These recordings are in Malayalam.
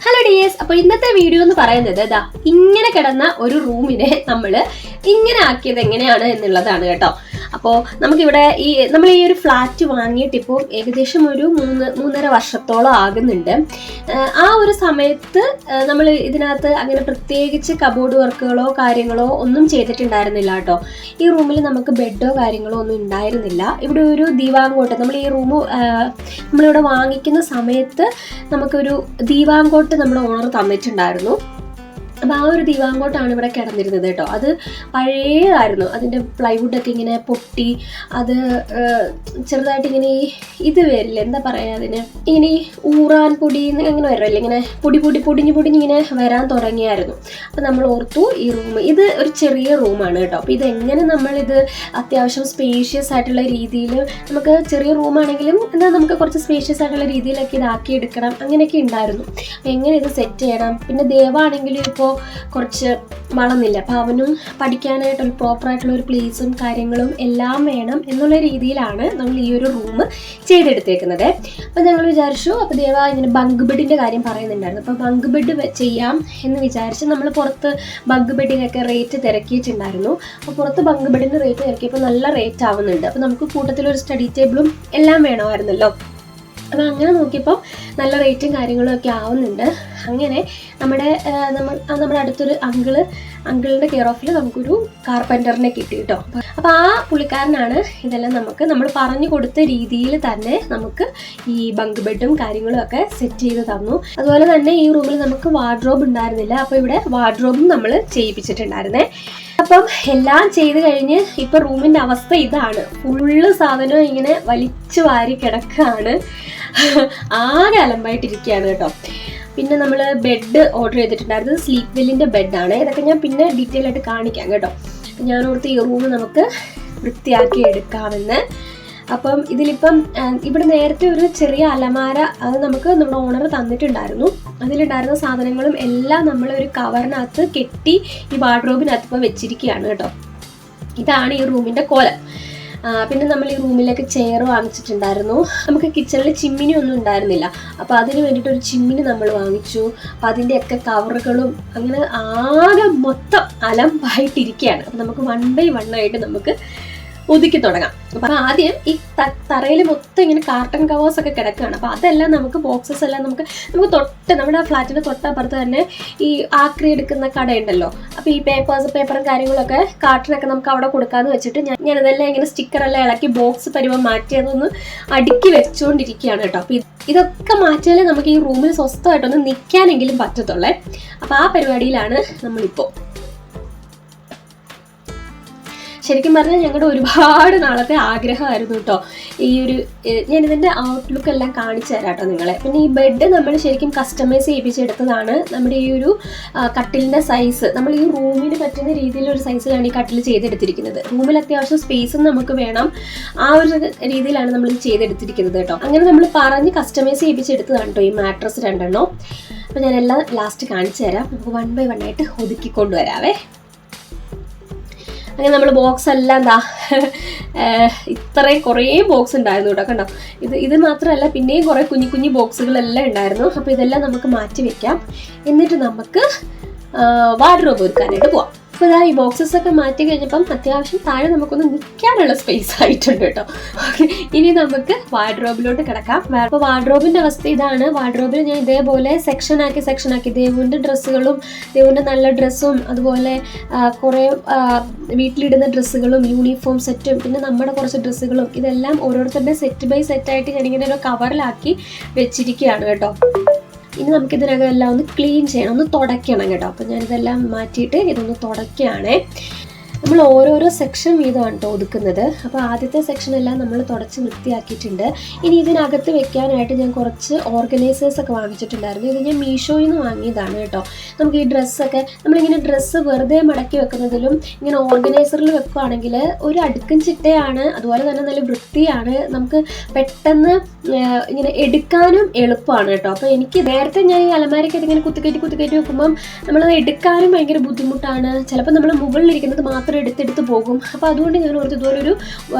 ഹലോ ഡിയേഴ്സ്, അപ്പോൾ ഇന്നത്തെ വീഡിയോ എന്ന് പറയുന്നത് ഇങ്ങനെ കിടന്ന ഒരു റൂമിനെ നമ്മൾ ഇങ്ങനെ ആക്കിയത് എങ്ങനെയാണ് എന്നുള്ളതാണ് കേട്ടോ. അപ്പോൾ നമുക്കിവിടെ നമ്മൾ ഈ ഒരു ഫ്ലാറ്റ് വാങ്ങിയിട്ട് ഇപ്പോൾ ഏകദേശം ഒരു 3.5 വർഷത്തോളം ആകുന്നുണ്ട്. ആ ഒരു സമയത്ത് നമ്മൾ ഇതിനകത്ത് അങ്ങനെ പ്രത്യേകിച്ച് കബോർഡ് വർക്കുകളോ കാര്യങ്ങളോ ഒന്നും ചെയ്തിട്ടുണ്ടായിരുന്നില്ല കേട്ടോ. ഈ റൂമിൽ നമുക്ക് ബെഡോ കാര്യങ്ങളോ ഒന്നും ഉണ്ടായിരുന്നില്ല. ഇവിടെ ഒരു ദീവാങ്കോട്ട്, നമ്മൾ ഈ റൂം നമ്മളിവിടെ വാങ്ങിക്കുന്ന സമയത്ത് നമുക്കൊരു ദീവാങ്കോട്ട് നമ്മുടെ ഓണർ തന്നിട്ടുണ്ടായിരുന്നു. അപ്പോൾ ആ ഒരു ദീവാങ്കോട്ടാണ് ഇവിടെ കിടന്നിരുന്നത് കേട്ടോ. അത് പഴയതായിരുന്നു. അതിൻ്റെ പ്ലൈവുഡൊക്കെ ഇങ്ങനെ പൊട്ടി അത് ചെറുതായിട്ട് ഇങ്ങനെ ഇത് വരില്ല, എന്താ പറയുക, അതിന് ഇങ്ങനെ ഊറാൻ പൊടി അങ്ങനെ വരില്ല, ഇങ്ങനെ പൊടിഞ്ഞ് ഇങ്ങനെ വരാൻ തുടങ്ങിയായിരുന്നു. അപ്പോൾ നമ്മൾ ഓർത്തു ഈ റൂം ഇത് ഒരു ചെറിയ റൂമാണ് കേട്ടോ. അപ്പോൾ ഇതെങ്ങനെ നമ്മളിത് അത്യാവശ്യം സ്പേഷ്യസ് ആയിട്ടുള്ള രീതിയിൽ, നമുക്ക് ചെറിയ റൂമാണെങ്കിലും എന്നാൽ നമുക്ക് കുറച്ച് സ്പേഷ്യസ് ആയിട്ടുള്ള രീതിയിലൊക്കെ ഇതാക്കി എടുക്കണം, അങ്ങനെയൊക്കെ ഉണ്ടായിരുന്നു. എങ്ങനെ ഇത് സെറ്റ് ചെയ്യണം. പിന്നെ ദേവാണെങ്കിലും ഇപ്പോൾ കുറച്ച് വളർന്നില്ല, അപ്പോൾ അവനും പഠിക്കാനായിട്ടൊരു പ്രോപ്പറായിട്ടുള്ള ഒരു പ്ലേസും കാര്യങ്ങളും എല്ലാം വേണം എന്നുള്ള രീതിയിലാണ് നമ്മൾ ഈ ഒരു റൂം ചെയ്തെടുത്തേക്കുന്നത്. അപ്പോൾ ഞങ്ങൾ വിചാരിച്ചു, അപ്പോൾ ദേവ ഇങ്ങനെ ബങ്ക് ബെഡിൻ്റെ കാര്യം പറയുന്നുണ്ടായിരുന്നു. അപ്പോൾ ബങ്ക് ബെഡ് ചെയ്യാം എന്ന് വിചാരിച്ച് നമ്മൾ പുറത്ത് ബങ്ക് ബെഡിനൊക്കെ റേറ്റ് തിരക്കിയിട്ടുണ്ടായിരുന്നു. അപ്പോൾ പുറത്ത് ബങ്ക് ബെഡിൻ്റെ റേറ്റ് തിരക്കിയപ്പോൾ നല്ല റേറ്റ് ആവുന്നുണ്ട്. അപ്പോൾ നമുക്ക് കൂട്ടത്തിലൊരു സ്റ്റഡി ടേബിളും എല്ലാം വേണമായിരുന്നല്ലോ. അപ്പോൾ അങ്ങനെ നോക്കിയപ്പോൾ നല്ല റേറ്റും കാര്യങ്ങളും ഒക്കെ ആവുന്നുണ്ട്. അങ്ങനെ നമ്മുടെ അടുത്തൊരു അങ്കിളിൻ്റെ കെയർ ഓഫിൽ നമുക്കൊരു കാർപ്പൻ്ററിനെ കിട്ടി കേട്ടോ. അപ്പോൾ ആ പുള്ളിക്കാരനാണ് ഇതെല്ലാം നമ്മൾ പറഞ്ഞു കൊടുത്ത രീതിയിൽ തന്നെ നമുക്ക് ഈ ബങ്ക് ബെഡും കാര്യങ്ങളും ഒക്കെ സെറ്റ് ചെയ്ത് തന്നു. അതുപോലെ തന്നെ ഈ റൂമിൽ നമുക്ക് വാർഡ്രോബ് ഉണ്ടായിരുന്നില്ല, അപ്പോൾ ഇവിടെ വാർഡ്രോബും നമ്മൾ ചെയ്യിപ്പിച്ചിട്ടുണ്ടായിരുന്നേ. അപ്പം എല്ലാം ചെയ്ത് കഴിഞ്ഞ് ഇപ്പം റൂമിൻ്റെ അവസ്ഥ ഇതാണ്. ഫുള്ള് സാധനം ഇങ്ങനെ വലിച്ചു വാരി കിടക്കുകയാണ്, ആകെ അലമ്പായിട്ടിരിക്കുകയാണ് കേട്ടോ. പിന്നെ നമ്മൾ ബെഡ് ഓർഡർ ചെയ്തിട്ടുണ്ടായിരുന്നത് സ്ലീപ്പ് വെല്ലിൻ്റെ ബെഡാണ്. ഇതൊക്കെ ഞാൻ പിന്നെ ഡീറ്റെയിൽ ആയിട്ട് കാണിക്കാം കേട്ടോ. ഞാൻ ഓർത്ത് ഈ റൂം നമുക്ക് വൃത്തിയാക്കി എടുക്കാമെന്ന്. അപ്പം ഇതിലിപ്പം ഇവിടെ നേരത്തെ ഒരു ചെറിയ അലമാര അത് നമുക്ക് നമ്മുടെ ഓണർ തന്നിട്ടുണ്ടായിരുന്നു. അതിലുണ്ടായിരുന്ന സാധനങ്ങളും എല്ലാം നമ്മൾ ഒരു കവറിനകത്ത് കെട്ടി ഈ വാർഡ്രോബിനകത്ത് ഇപ്പോൾ വെച്ചിരിക്കുകയാണ് കേട്ടോ. ഇതാണ് ഈ റൂമിൻ്റെ കോലം. പിന്നെ നമ്മൾ ഈ റൂമിലേക്ക് ചെയർ വാങ്ങിച്ചിട്ടുണ്ടായിരുന്നു. നമുക്ക് കിച്ചണിൽ ചിമ്മിനി ഒന്നും ഉണ്ടായിരുന്നില്ല, അപ്പോൾ അതിന് വേണ്ടിയിട്ടൊരു ചിമ്മിനി നമ്മൾ വാങ്ങിച്ചു. അപ്പോൾ അതിൻ്റെയൊക്കെ കവറുകളും അങ്ങനെ ആകെ മൊത്തം അലമ്പായിട്ടിരിക്കുകയാണ്. അപ്പോൾ നമുക്ക് 1 by 1 ആയിട്ട് നമുക്ക് ഒതുക്കി തുടങ്ങാം. അപ്പം ആദ്യം ഈ തറയിൽ മൊത്തം ഇങ്ങനെ കാർട്ടൺ കവേഴ്സൊക്കെ കിടക്കുകയാണ്. അപ്പോൾ അതെല്ലാം നമുക്ക് ബോക്സസ് എല്ലാം നമുക്ക് നമ്മുടെ ഫ്ലാറ്റിൻ്റെ തൊട്ടപ്പുറത്ത് തന്നെ ഈ ആക്രി എടുക്കുന്ന കടയുണ്ടല്ലോ. അപ്പോൾ ഈ പേപ്പറും കാര്യങ്ങളൊക്കെ കാർട്ടനൊക്കെ നമുക്ക് അവിടെ കൊടുക്കാമെന്ന് വെച്ചിട്ട് ഞാനതെല്ലാം ഇങ്ങനെ സ്റ്റിക്കറെല്ലാം ഇളക്കി ബോക്സ് പരിവം മാറ്റി അതൊന്ന് അടുക്കി വെച്ചുകൊണ്ടിരിക്കുകയാണ് കേട്ടോ. അപ്പോൾ ഇതൊക്കെ മാറ്റിയാലേ നമുക്ക് ഈ റൂമിൽ സ്വസ്ഥമായിട്ടൊന്ന് നിൽക്കാനെങ്കിലും പറ്റത്തുള്ളേ. അപ്പോൾ ആ പരിപാടിയിലാണ് നമ്മളിപ്പോൾ. ശരിക്കും പറഞ്ഞാൽ ഞങ്ങളുടെ ഒരുപാട് നാളത്തെ ആഗ്രഹമായിരുന്നു കേട്ടോ ഞാനിതിൻ്റെ ഔട്ട്ലുക്ക് എല്ലാം കാണിച്ചു തരാം കേട്ടോ നിങ്ങളെ. പിന്നെ ഈ ബെഡ് നമ്മൾ ശരിക്കും കസ്റ്റമൈസ് ചെയ്യിപ്പിച്ചെടുത്തതാണ്. നമ്മുടെ ഈ ഒരു കട്ടിലിൻ്റെ സൈസ് നമ്മൾ ഈ റൂമിന് പറ്റുന്ന രീതിയിലൊരു സൈസിലാണ് ഈ കട്ടിൽ ചെയ്തെടുത്തിരിക്കുന്നത്. റൂമിൽ അത്യാവശ്യം സ്പേസും നമുക്ക് വേണം, ആ ഒരു രീതിയിലാണ് നമ്മൾ ഇത് ചെയ്തെടുത്തിരിക്കുന്നത് കേട്ടോ. അങ്ങനെ നമ്മൾ പറഞ്ഞ് കസ്റ്റമൈസ് ചെയ്യിപ്പിച്ചെടുത്തതാണ് കേട്ടോ ഈ മാട്രസ് 2 അപ്പോൾ ഞാനെല്ലാം ലാസ്റ്റ് കാണിച്ചു തരാം. നമുക്ക് 1 by 1 ആയിട്ട് ഒതുക്കിക്കൊണ്ടുവരാവേ. അങ്ങനെ നമ്മൾ ബോക്സ് എല്ലാം ഇത്രയും കുറേ ബോക്സ് ഉണ്ടായിരുന്നു കേട്ടോ. കണ്ടോ, ഇത് മാത്രമല്ല പിന്നെയും കുറേ കുഞ്ഞു ബോക്സുകളെല്ലാം ഉണ്ടായിരുന്നു. അപ്പോൾ ഇതെല്ലാം നമുക്ക് മാറ്റി വെക്കാം. എന്നിട്ട് നമുക്ക് വാർഡ്രോബ് ഒരുക്കാനായിട്ട് പോവാം. അപ്പോൾ ഈ ബോക്സസ് ഒക്കെ മാറ്റി കഴിഞ്ഞപ്പം അത്യാവശ്യം താഴെ നമുക്കൊന്ന് നിൽക്കാനുള്ള സ്പേസ് ആയിട്ടുണ്ട് കേട്ടോ. ഓക്കെ, ഇനി നമുക്ക് വാർഡ്രോബിലോട്ട് കിടക്കാം. അപ്പോൾ വാർഡ്രോബിൻ്റെ അവസ്ഥ ഇതാണ്. വാർഡ്രോബിൽ ഞാൻ ഇതേപോലെ സെക്ഷനാക്കി ദേവുവിൻ്റെ ഡ്രസ്സുകളും ദേവുവിൻ്റെ നല്ല ഡ്രസ്സും അതുപോലെ കുറേ വീട്ടിലിടുന്ന ഡ്രസ്സുകളും യൂണിഫോം സെറ്റും പിന്നെ നമ്മുടെ കുറച്ച് ഡ്രസ്സുകളും ഇതെല്ലാം ഓരോരുത്തരുടെ സെറ്റ് ബൈ സെറ്റായിട്ട് ഞാനിങ്ങനെ ഒരു കവറിലാക്കി വെച്ചിരിക്കുകയാണ് കേട്ടോ. ഇനി നമുക്കിതിനകം എല്ലാം ഒന്ന് ക്ലീൻ ചെയ്യണം, ഒന്ന് തുടയ്ക്കണം കേട്ടോ. അപ്പോൾ ഞാനിതെല്ലാം മാറ്റിയിട്ട് ഇതൊന്ന് തുടയ്ക്കുകയാണേ. നമ്മൾ ഓരോരോ സെക്ഷൻ വീതമാണ് കേട്ടോ ഒതുക്കുന്നത്. അപ്പോൾ ആദ്യത്തെ സെക്ഷനെല്ലാം നമ്മൾ തുടച്ച് വൃത്തിയാക്കിയിട്ടുണ്ട്. ഇനി ഇതിനകത്ത് വെക്കാനായിട്ട് ഞാൻ കുറച്ച് ഓർഗനൈസേഴ്സൊക്കെ വാങ്ങിച്ചിട്ടുണ്ടായിരുന്നു. ഇത് ഞാൻ മീഷോയിൽ നിന്ന് വാങ്ങിയതാണ് കേട്ടോ. നമുക്ക് ഈ ഡ്രസ്സൊക്കെ നമ്മളിങ്ങനെ ഡ്രസ്സ് വെറുതെ മടക്കി വെക്കുന്നതിലും ഇങ്ങനെ ഓർഗനൈസറിൽ വെക്കുകയാണെങ്കിൽ ഒരു അടുക്കും ചിട്ടയാണ്, അതുപോലെ തന്നെ നല്ല വൃത്തിയാണ്, നമുക്ക് പെട്ടെന്ന് ഇങ്ങനെ എടുക്കാനും എളുപ്പമാണ് കേട്ടോ. അപ്പോൾ എനിക്ക് നേരത്തെ ഞാൻ ഈ അലമാരയ്ക്ക് ഇങ്ങനെ കുത്തിക്കയറ്റി വെക്കുമ്പം നമ്മളത് എടുക്കാനും ഭയങ്കര ബുദ്ധിമുട്ടാണ്. ചിലപ്പോൾ നമ്മൾ മുകളിലിരിക്കുന്നത് മാത്രമേ എടുത്തെടുത്ത് പോകും. അപ്പോൾ അതുകൊണ്ട് ഞാൻ ഓർത്ത് ഇതുപോലൊരു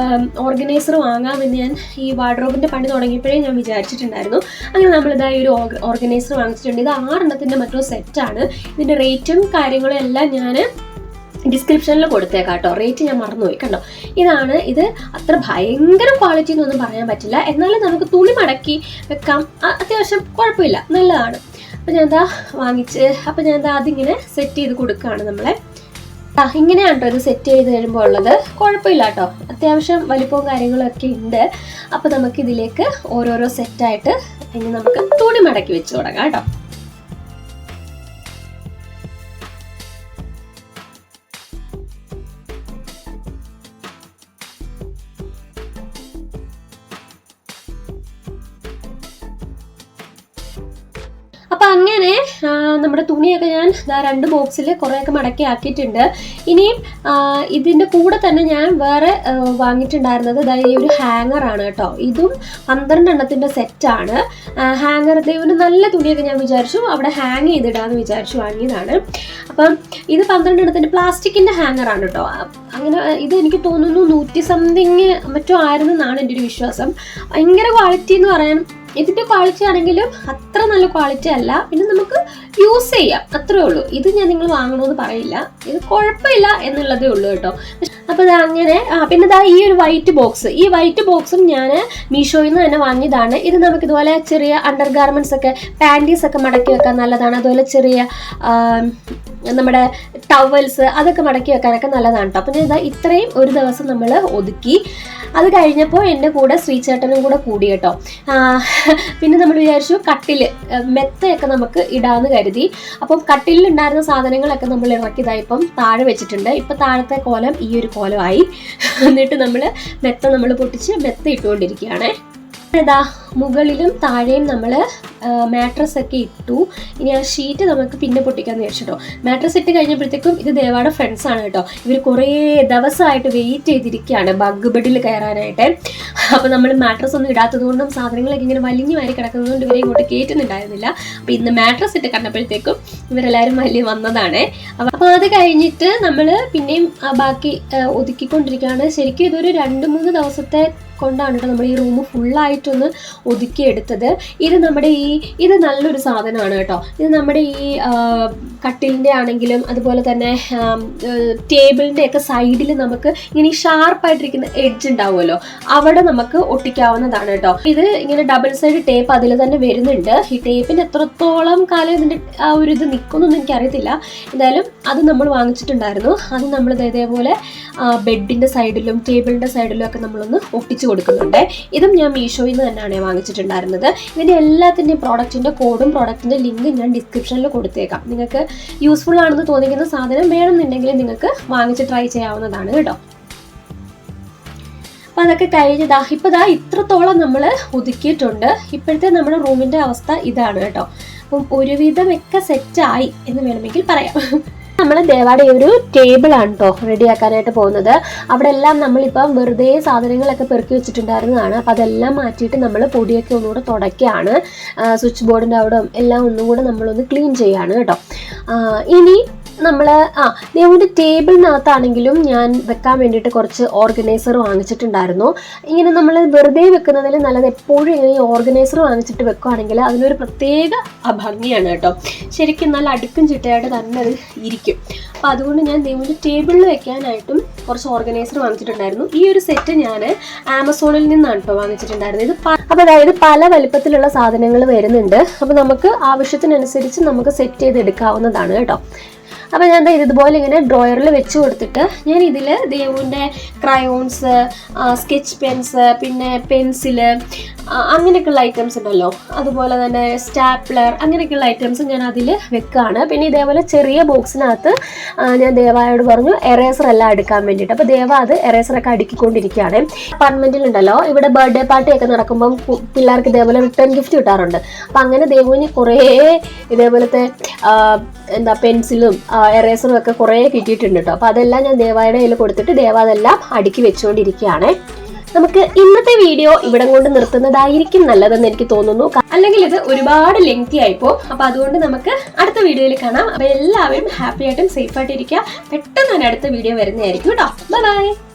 ഓർഗനൈസർ വാങ്ങാമെന്ന് ഞാൻ ഈ വാർഡ്രോബിൻ്റെ പണി തുടങ്ങിയപ്പോഴേ ഞാൻ വിചാരിച്ചിട്ടുണ്ടായിരുന്നു. അങ്ങനെ നമ്മളിതായി ഒരു ഓർഗനൈസർ വാങ്ങിച്ചിട്ടുണ്ട്. ഇത് 6 എണ്ണത്തിൻ്റെ മറ്റോ സെറ്റാണ്. ഇതിൻ്റെ റേറ്റും കാര്യങ്ങളും എല്ലാം ഞാൻ ഡിസ്ക്രിപ്ഷനിൽ കൊടുത്തേക്കാം കേട്ടോ. റേറ്റ് ഞാൻ മറന്നുപോയി. കണ്ടോ, ഇതാണ്. ഇത് അത്ര ഭയങ്കര ക്വാളിറ്റി എന്നൊന്നും പറയാൻ പറ്റില്ല, എന്നാലും നമുക്ക് തുണി മടക്കി വെക്കാം, അത്യാവശ്യം കുഴപ്പമില്ല, നല്ലതാണ്. അപ്പോൾ ഞാൻ എന്താ വാങ്ങിച്ച്, അപ്പോൾ ഞാൻ എന്താ അതിങ്ങനെ സെറ്റ് ചെയ്ത് കൊടുക്കുകയാണ് നമ്മളെ. ഇങ്ങനെയാണ് കേട്ടോ ഇത് സെറ്റ് ചെയ്ത് കഴിയുമ്പോൾ ഉള്ളത്. കുഴപ്പമില്ല കേട്ടോ, അത്യാവശ്യം വലിപ്പവും കാര്യങ്ങളൊക്കെ ഉണ്ട്. അപ്പോൾ നമുക്കിതിലേക്ക് ഓരോരോ സെറ്റായിട്ട് ഇനി നമുക്ക് തുണി മടക്കി വെച്ച് തുടങ്ങാം കേട്ടോ. അപ്പം അങ്ങനെ നമ്മുടെ തുണിയൊക്കെ ഞാൻ 2 ബോക്സിൽ കുറേയൊക്കെ മടക്കി ആക്കിയിട്ടുണ്ട്. ഇനിയും ഇതിൻ്റെ കൂടെ തന്നെ ഞാൻ വേറെ വാങ്ങിയിട്ടുണ്ടായിരുന്നത് ഈ ഒരു ഹാങ്ങറാണ് കേട്ടോ. ഇതും 12 എണ്ണത്തിൻ്റെ സെറ്റാണ്. ഹാങ്ങർ ദൈവന് നല്ല തുണിയൊക്കെ ഞാൻ വിചാരിച്ചു അവിടെ ഹാങ് ചെയ്തിടാമെന്ന് വിചാരിച്ചു വാങ്ങിയതാണ്. അപ്പം ഇത് 12 എണ്ണത്തിൻ്റെ പ്ലാസ്റ്റിക്കിൻ്റെ ഹാങ്ങറാണ് കേട്ടോ. അങ്ങനെ ഇത് എനിക്ക് തോന്നുന്നു 100 സംതിങ് മറ്റോ ആയിരുന്നെന്നാണ് എൻ്റെ ഒരു വിശ്വാസം. ഭയങ്കര ക്വാളിറ്റി എന്ന് പറയാൻ, ഇതിൻ്റെ ക്വാളിറ്റി ആണെങ്കിലും അത്ര നല്ല ക്വാളിറ്റി അല്ല. പിന്നെ നമുക്ക് യൂസ് ചെയ്യാം, അത്രേ ഉള്ളൂ. ഇത് ഞാൻ നിങ്ങൾ വാങ്ങണമെന്ന് പറയില്ല, ഇത് കുഴപ്പമില്ല എന്നുള്ളതേ ഉള്ളൂ കേട്ടോ. അപ്പോൾ ഇത് അങ്ങനെ. പിന്നെ ഈ ഒരു വൈറ്റ് ബോക്സും ഞാൻ മീഷോയിൽ നിന്ന് തന്നെ വാങ്ങിയതാണ്. ഇത് നമുക്ക് ഇതുപോലെ ചെറിയ അണ്ടർ ഗാർമെൻറ്റ്സ് ഒക്കെ, പാൻറ്റീസ് ഒക്കെ മടക്കി വെക്കാൻ നല്ലതാണ്. അതുപോലെ ചെറിയ നമ്മുടെ ടവൽസ് അതൊക്കെ മടക്കി വെക്കാനൊക്കെ നല്ലതാണ് കേട്ടോ. അപ്പം ഞാൻ ഇത്രയും ഒരു ദിവസം നമ്മൾ ഒതുക്കി. അത് കഴിഞ്ഞപ്പോൾ എൻ്റെ കൂടെ ശ്രീചേട്ടനും കൂടെ കൂടി കേട്ടോ. പിന്നെ നമ്മൾ വിചാരിച്ചു കട്ടിൽ മെത്തയൊക്കെ നമുക്ക് ഇടാമെന്ന് കരുതി. അപ്പം കട്ടിലുണ്ടായിരുന്ന സാധനങ്ങളൊക്കെ നമ്മൾ ഇറക്കിയതായിപ്പം താഴെ വെച്ചിട്ടുണ്ട്. ഇപ്പം താഴത്തെ കോലം ഈ ഒരു കോലമായി. എന്നിട്ട് നമ്മൾ മെത്ത പൊട്ടിച്ച് മെത്ത ഇട്ടുകൊണ്ടിരിക്കുകയാണ്. മുകളിലും താഴെയും നമ്മൾ മാട്രസ് ഒക്കെ ഇട്ടു. ഇനി ആ ഷീറ്റ് നമുക്ക് പിന്നെ പൊട്ടിക്കാന്ന് വിചാരിച്ചിട്ടോ. മാട്രസ് ഇട്ട് കഴിഞ്ഞപ്പോഴത്തേക്കും ഇത് ദേവാടെ ഫ്രണ്ട്സാണ് കേട്ടോ. ഇവർ കുറേ ദിവസമായിട്ട് വെയിറ്റ് ചെയ്തിരിക്കുകയാണ് ബഗ് ബെഡിൽ കയറാനായിട്ട്. അപ്പോൾ നമ്മൾ മാട്രസ് ഒന്നും ഇടാത്തത് കൊണ്ടും സാധനങ്ങളൊക്കെ ഇങ്ങനെ വലിഞ്ഞു വാരി കിടക്കുന്നതുകൊണ്ട് ഇവരെ ഇങ്ങോട്ട് കയറ്റുന്നുണ്ടായിരുന്നില്ല. അപ്പോൾ ഇന്ന് മാട്രസ് ഇട്ട് കണ്ടപ്പോഴത്തേക്കും ഇവരെല്ലാവരും വലിയ വന്നതാണ്. അപ്പോൾ അത് കഴിഞ്ഞിട്ട് നമ്മൾ പിന്നെയും ബാക്കി ഒതുക്കിക്കൊണ്ടിരിക്കുകയാണ്. ശരിക്കും ഇതൊരു 2-3 ദിവസത്തെ കൊണ്ടാണ് കേട്ടോ നമ്മൾ ഈ റൂം ഫുള്ളായിട്ടൊന്ന് ഒതുക്കിയെടുത്തത്. ഇത് നല്ലൊരു സാധനമാണ് കേട്ടോ. ഇത് നമ്മുടെ ഈ കട്ടിലിൻ്റെ ആണെങ്കിലും അതുപോലെ തന്നെ ടേബിളിൻ്റെ ഒക്കെ സൈഡിൽ നമുക്ക് ഇങ്ങനെ ഷാർപ്പായിട്ടിരിക്കുന്ന എഡ്ജ് ഉണ്ടാവുമല്ലോ, അവിടെ നമുക്ക് ഒട്ടിക്കാവുന്നതാണ് കേട്ടോ. ഇത് ഇങ്ങനെ ഡബിൾ സൈഡ് ടേപ്പ് അതിൽ തന്നെ വരുന്നുണ്ട്. ഈ ടേപ്പിന് എത്രത്തോളം കാലം ഇതിൻ്റെ ആ ഒരു ഇത് നിൽക്കുന്നൊന്നും എനിക്കറിയത്തില്ല. എന്തായാലും അത് നമ്മൾ വാങ്ങിച്ചിട്ടുണ്ടായിരുന്നു. അത് നമ്മൾ ഇതേപോലെ ബെഡിൻ്റെ സൈഡിലും ടേബിളിൻ്റെ സൈഡിലും ഒക്കെ നമ്മളൊന്ന് ഒട്ടിച്ച് കൊടുക്കുന്നുണ്ട്. ഇതും ഞാൻ മീഷോയിൽ നിന്ന് തന്നെയാണ് വാങ്ങിച്ചിട്ടുണ്ടായിരുന്നത്. ഇതിൻ്റെ എല്ലാത്തിൻ്റെയും പ്രോഡക്റ്റിൻ്റെ കോഡും പ്രോഡക്റ്റിൻ്റെ ലിങ്കും ഞാൻ ഡിസ്ക്രിപ്ഷനിൽ കൊടുത്തേക്കാം. നിങ്ങൾക്ക് യൂസ്ഫുൾ ആണെന്ന് തോന്നിക്കുന്ന സാധനം വേണമെന്നുണ്ടെങ്കിൽ നിങ്ങൾക്ക് വാങ്ങിച്ച് ട്രൈ ചെയ്യാവുന്നതാണ് കേട്ടോ. അപ്പോൾ അതൊക്കെ കഴിഞ്ഞതാ. ഇപ്പോൾ ഇത്രത്തോളം നമ്മൾ ഒതുക്കിയിട്ടുണ്ട്. ഇപ്പോഴത്തെ നമ്മുടെ റൂമിൻ്റെ അവസ്ഥ ഇതാണ് കേട്ടോ. അപ്പം ഒരുവിധമൊക്കെ സെറ്റായി എന്ന് വേണമെങ്കിൽ പറയാം. നമ്മൾ ദേവാടെ ഒരു ടേബിളാണ് കേട്ടോ റെഡിയാക്കാനായിട്ട് പോകുന്നത്. അവിടെ എല്ലാം നമ്മളിപ്പം വെറുതെ സാധനങ്ങളൊക്കെ പെറുക്കി വെച്ചിട്ടുണ്ടായിരുന്നതാണ്. അപ്പോൾ അതെല്ലാം മാറ്റിയിട്ട് നമ്മൾ പൊടിയൊക്കെ ഒന്നുകൂടെ തുടയ്ക്കുകയാണ്. സ്വിച്ച് ബോർഡിൻ്റെ അവിടെ എല്ലാം ഒന്നും കൂടെ നമ്മളൊന്ന് ക്ലീൻ ചെയ്യുകയാണ് കേട്ടോ. ഇനി നമ്മൾ ദേവുവിൻ്റെ ടേബിളിനകത്താണെങ്കിലും ഞാൻ വെക്കാൻ വേണ്ടിയിട്ട് കുറച്ച് ഓർഗനൈസർ വാങ്ങിച്ചിട്ടുണ്ടായിരുന്നു. ഇങ്ങനെ നമ്മൾ വെറുതെ വെക്കുന്നതിൽ നല്ലത് എപ്പോഴും ഇങ്ങനെ ഈ ഓർഗനൈസർ വാങ്ങിച്ചിട്ട് വെക്കുകയാണെങ്കിൽ അതിനൊരു പ്രത്യേക ഭംഗിയാണ് കേട്ടോ. ശരിക്കും നല്ല അടുക്കും ചിട്ടയായിട്ട് തന്നെ അത് ഇരിക്കും. അപ്പോൾ അതുകൊണ്ട് ഞാൻ ദേവുവിൻ്റെ ടേബിളിൽ വെക്കാനായിട്ടും കുറച്ച് ഓർഗനൈസർ വാങ്ങിച്ചിട്ടുണ്ടായിരുന്നു. ഈ ഒരു സെറ്റ് ഞാൻ ആമസോണിൽ നിന്നാണ് കേട്ടോ വാങ്ങിച്ചിട്ടുണ്ടായിരുന്നത്. അപ്പോൾ അതായത് പല വലിപ്പത്തിലുള്ള സാധനങ്ങൾ വരുന്നുണ്ട്. അപ്പോൾ നമുക്ക് ആവശ്യത്തിനനുസരിച്ച് നമുക്ക് സെറ്റ് ചെയ്തെടുക്കാവുന്നതാണ് കേട്ടോ. അപ്പോൾ ഞാൻ ഇതുപോലെ ഇങ്ങനെ ഡ്രോയറിൽ വെച്ച് കൊടുത്തിട്ട് ഞാൻ ഇതിൽ ദേവുവിൻ്റെ ക്രയോൺസ്, സ്കെച്ച് പെൻസ്, പിന്നെ പെൻസില്, അങ്ങനെയൊക്കെയുള്ള ഐറ്റംസ് ഉണ്ടല്ലോ, അതുപോലെ തന്നെ സ്റ്റാപ്ലർ, അങ്ങനെയൊക്കെയുള്ള ഐറ്റംസ് ഞാൻ അതിൽ വെക്കുകയാണ്. പിന്നെ ഇതേപോലെ ചെറിയ ബോക്സിനകത്ത് ഞാൻ ദേവായോട് പറഞ്ഞു എറേസർ എല്ലാം എടുക്കാൻ വേണ്ടിയിട്ട്. അപ്പോൾ ദേവ അത് എറേസറൊക്കെ അടുക്കിക്കൊണ്ടിരിക്കുകയാണ്. അപ്പാർട്ട്മെൻറ്റിലുണ്ടല്ലോ ഇവിടെ ബർത്ത്ഡേ പാർട്ടിയൊക്കെ നടക്കുമ്പം പിള്ളേർക്ക് ഇതേപോലെ റിട്ടേൺ ഗിഫ്റ്റ് കിട്ടാറുണ്ട്. അപ്പോൾ അങ്ങനെ ദേവുവിന് കുറേ ഇതേപോലത്തെ പെൻസിലും എറേസറും ഒക്കെ കുറേ കിട്ടിയിട്ടുണ്ട് കേട്ടോ. അപ്പോൾ അതെല്ലാം ഞാൻ ദേവായുടെ കയ്യിൽ കൊടുത്തിട്ട് ദേവ അതെല്ലാം അടുക്കി വെച്ചുകൊണ്ടിരിക്കുകയാണ്. നമുക്ക് ഇന്നത്തെ വീഡിയോ ഇവിടെ കൊണ്ട് നിർത്തുന്നതായിരിക്കും നല്ലതെന്ന് എനിക്ക് തോന്നുന്നു. അല്ലെങ്കിൽ ഇത് ഒരുപാട് ലെങ്തി ആയിപ്പോ. അപ്പൊ അതുകൊണ്ട് നമുക്ക് അടുത്ത വീഡിയോയിൽ കാണാം. അപ്പൊ എല്ലാവരും ഹാപ്പി ആയിട്ടും സേഫ് ആയിട്ട് ഇരിക്കുക. പെട്ടെന്ന് തന്നെ അടുത്ത വീഡിയോ വരുന്നതായിരിക്കും കേട്ടോ. Bye bye.